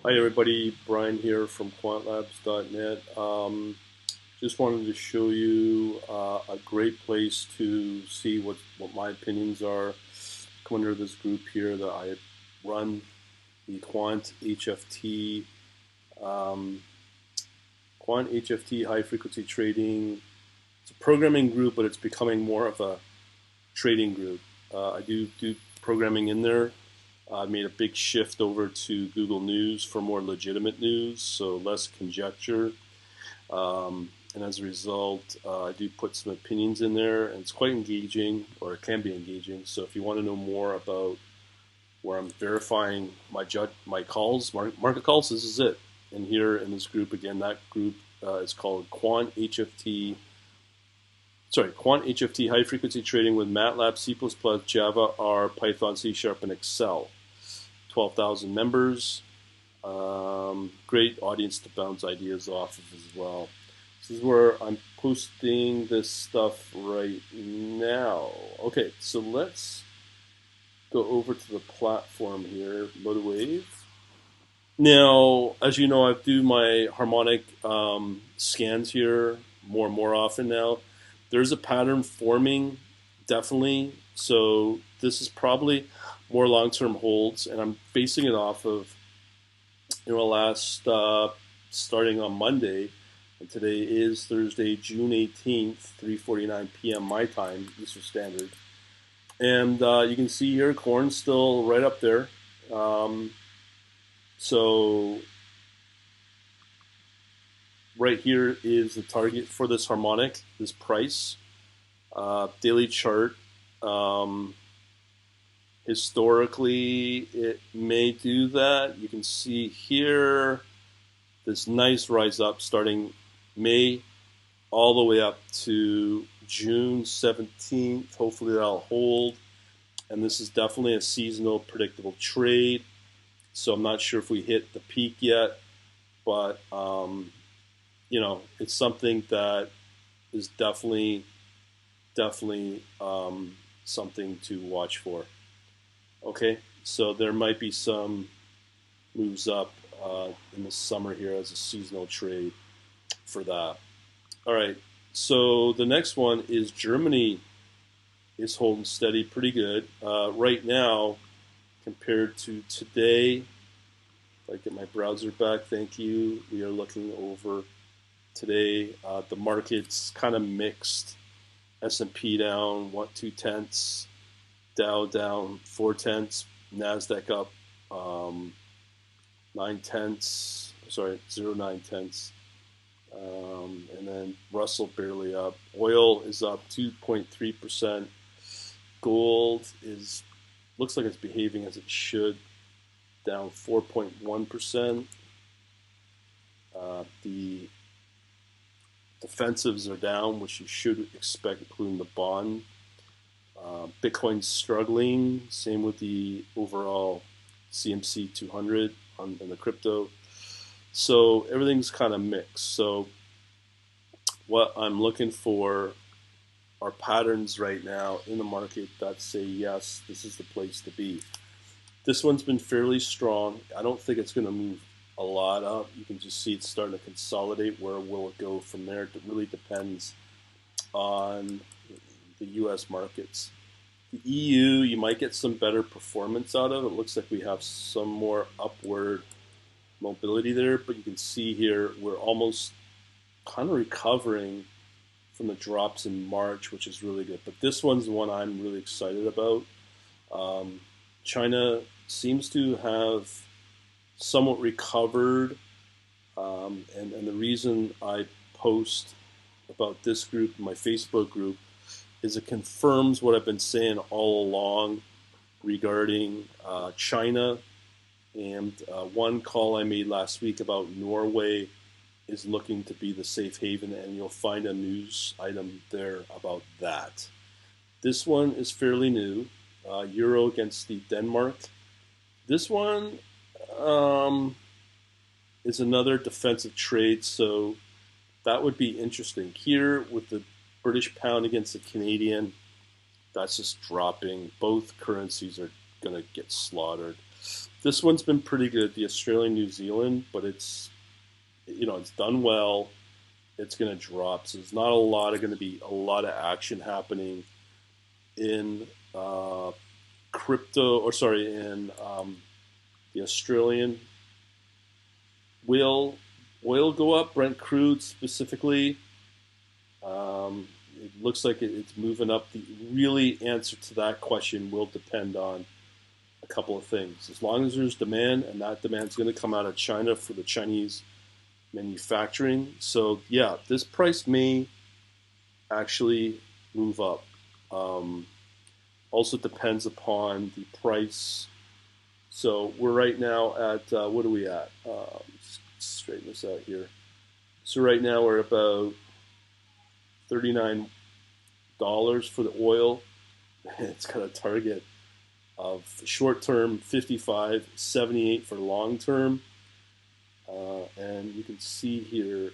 Hi everybody, Brian here from quantlabs.net. Just wanted to show you a great place to see what my opinions are. Come under this group here that I run, the Quant HFT, um, Quant HFT High Frequency Trading. It's a programming group, but it's becoming more of a trading group. I do programming in there. I made a big shift over to Google News for more legitimate news, so less conjecture. And as a result, I do put some opinions in there, and it's quite engaging, or it can be engaging. So if you want to know more about where I'm verifying my calls, market calls, this is it. And here in this group, again, that group is called Quant HFT. Quant HFT High Frequency Trading with MATLAB, C++, Java, R, Python, C Sharp, and Excel. 12,000 members. Great audience to bounce ideas off of as well. This is where I'm posting this stuff right now. Okay, so let's go over to the platform here, MotiveWave. Now, as you know, I do my harmonic scans here more and more often now. There's a pattern forming, definitely. So this is probably more long-term holds, and I'm basing it off of starting on Monday, and today is Thursday, June 18th, 3:49 p.m. my time, Eastern Standard. And you can see here, corn's still right up there. So right here is the target for this harmonic, this price. Daily chart. Historically, it may do that. You can see here this nice rise up starting May all the way up to June 17th. Hopefully that'll hold. And this is definitely a seasonal predictable trade. So I'm not sure if we hit the peak yet, but it's something that is definitely something to watch for. Okay, so there might be some moves up in the summer here as a seasonal trade for that. All right, so the next one is Germany is holding steady pretty good. Right now, compared to today, if I get my browser back, thank you. We are looking over today. The market's kind of mixed. S&P down 2/10, Dow down 4/10, Nasdaq up 9/10, sorry 0.9, and then Russell barely up. Oil is up 2.3%. Gold looks like it's behaving as it should, down 4.1%. The defensives are down, which you should expect, including the bond. Bitcoin's struggling. Same with the overall CMC 200 in the crypto. So everything's kind of mixed. So what I'm looking for are patterns right now in the market that say, yes, this is the place to be. This one's been fairly strong. I don't think it's going to move a lot up. You can just see it's starting to consolidate. Where will it go from there? It really depends on the U.S. markets. The EU, you might get some better performance out of. It looks like we have some more upward mobility there, but you can see here we're almost kind of recovering from the drops in March, which is really good. But this one's the one I'm really excited about. China seems to have somewhat recovered, and the reason I post about this group, my Facebook group, is it confirms what I've been saying all along regarding China. And one call I made last week about Norway is looking to be the safe haven, and you'll find a news item there about that. This one is fairly new, Euro against the Denmark. This one is another defensive trade, so that would be interesting. Here with the British pound against the Canadian, that's just dropping. Both currencies are going to get slaughtered. This one's been pretty good, the Australian New Zealand, but it's done well. It's going to drop. So there's not going to be a lot of action happening in crypto, or sorry, in the Australian. Will oil go up? Brent crude specifically. It looks like it's moving up. The really answer to that question will depend on a couple of things. As long as there's demand, and that demand's going to come out of China for the Chinese manufacturing. So yeah, this price may actually move up. Also depends upon the price. So we're right now at what are we at? Straighten this out here. So right now we're about $39 for the oil. It's got a target of short term 55, 78 for long term. And you can see here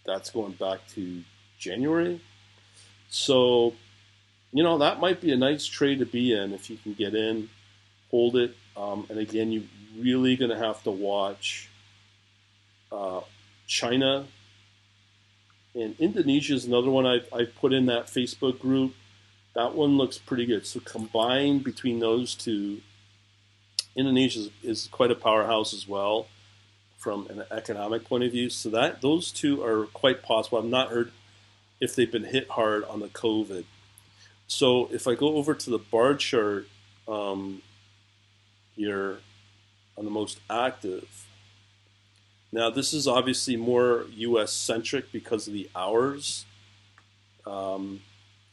that's going back to January. So, that might be a nice trade to be in if you can get in, hold it. And again, you're really going to have to watch China. And Indonesia is another one I've put in that Facebook group. That one looks pretty good. So combined between those two, Indonesia is quite a powerhouse as well from an economic point of view. So those two are quite possible. I've not heard if they've been hit hard on the COVID. So if I go over to the bar chart here on the most active, now this is obviously more U.S. centric because of the hours,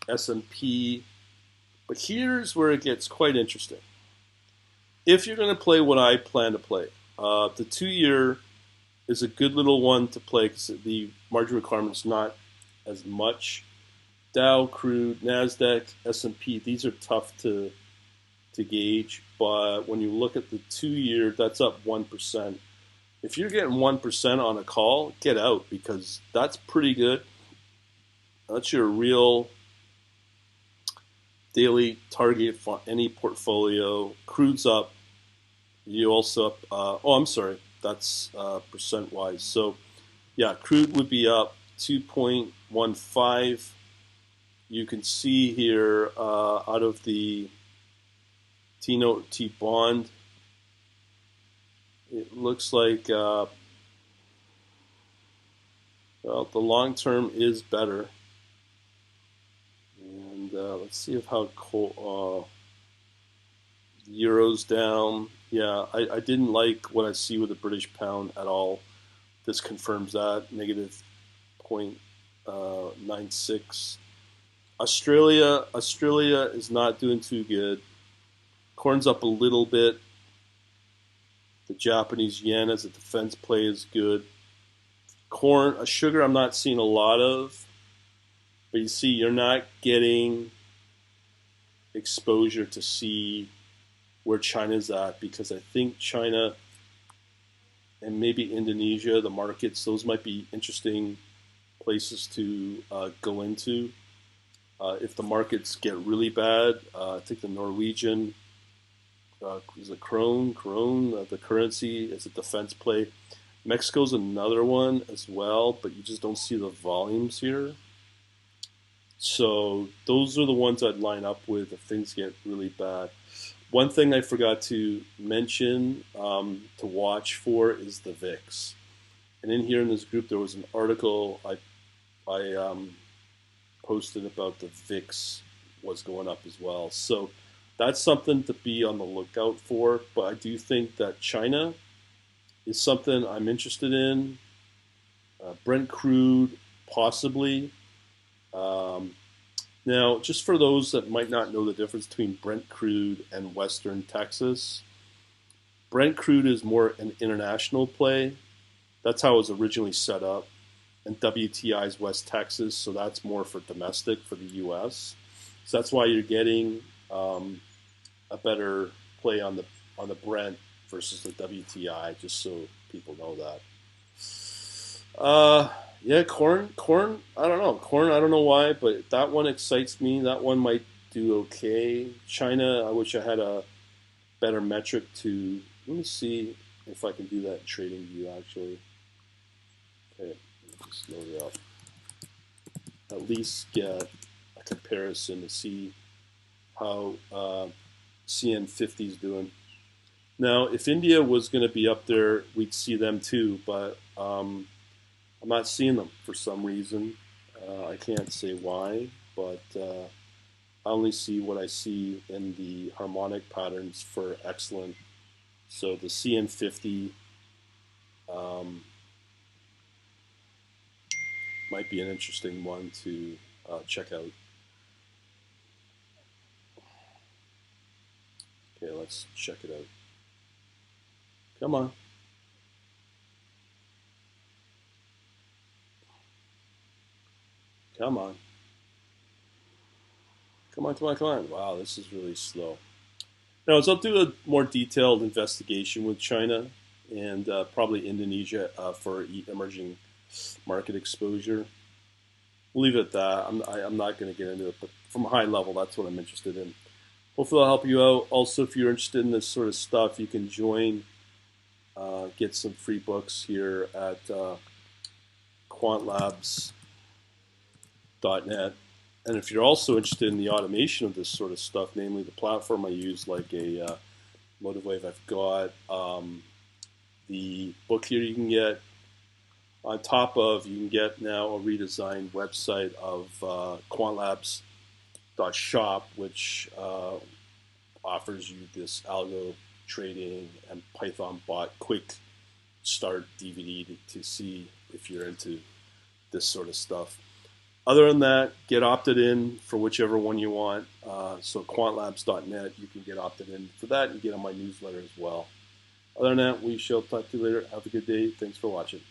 S&P, but here's where it gets quite interesting. If you're going to play what I plan to play, the 2-year is a good little one to play because the margin requirement's not as much. Dow, crude, NASDAQ, S&P, these are tough to gauge, but when you look at the 2-year, that's up 1%. If you're getting 1% on a call, get out because that's pretty good. That's your real daily target for any portfolio. Crude's up. You also up. I'm sorry. That's percent-wise. So, yeah, crude would be up 2.15. You can see here out of the T-note, T-bond, it looks like well, the long term is better. And let's see if how the euro's down. Yeah, I didn't like what I see with the British pound at all. This confirms that, negative 0.96. Australia is not doing too good. Corn's up a little bit. The Japanese yen as a defense play is good. Corn, sugar I'm not seeing a lot of. But you see, you're not getting exposure to see where China's at because I think China and maybe Indonesia, the markets, those might be interesting places to go into. If the markets get really bad, I think the Norwegian is a krone, the currency is a defense play. Mexico's another one as well, but you just don't see the volumes here. So those are the ones I'd line up with if things get really bad. One thing I forgot to mention to watch for is the VIX. And in here in this group, there was an article I posted about the VIX was going up as well. So that's something to be on the lookout for. But I do think that China is something I'm interested in. Brent crude, possibly. Now, just for those that might not know the difference between Brent crude and Western Texas, Brent crude is more an international play. That's how it was originally set up. And WTI is West Texas, so that's more for domestic for the U.S. So that's why you're getting a better play on the Brent versus the WTI, just so people know that. Yeah, corn. I don't know. Corn. I don't know why, but that one excites me. That one might do okay. China. I wish I had a better metric to Let me see if I can do that in TradingView actually. Okay, just load it up. At least get a comparison to see how CN50 is doing. Now, if India was going to be up there, we'd see them too, but I'm not seeing them for some reason. I can't say why, but I only see what I see in the harmonic patterns for excellent. So the CN50 might be an interesting one to check out. Okay, let's check it out. Come on. Come on. Come on, come on, come on. Wow, this is really slow. Now, I'll do a more detailed investigation with China and probably Indonesia for emerging market exposure. We'll leave it at that. I'm not going to get into it, but from a high level, that's what I'm interested in. Hopefully, I'll help you out. Also, if you're interested in this sort of stuff, you can join, get some free books here at quantlabs.net. And if you're also interested in the automation of this sort of stuff, namely the platform I use, like a Motivewave, I've got the book here you can get. On top of, you can get now a redesigned website of quantlabs.shop, which offers you this algo trading and Python bot quick start DVD to see if you're into this sort of stuff. Other than that, get opted in for whichever one you want. So quantlabs.net, you can get opted in for that and get on my newsletter as well. Other than that, we shall talk to you later. Have a good day. Thanks for watching.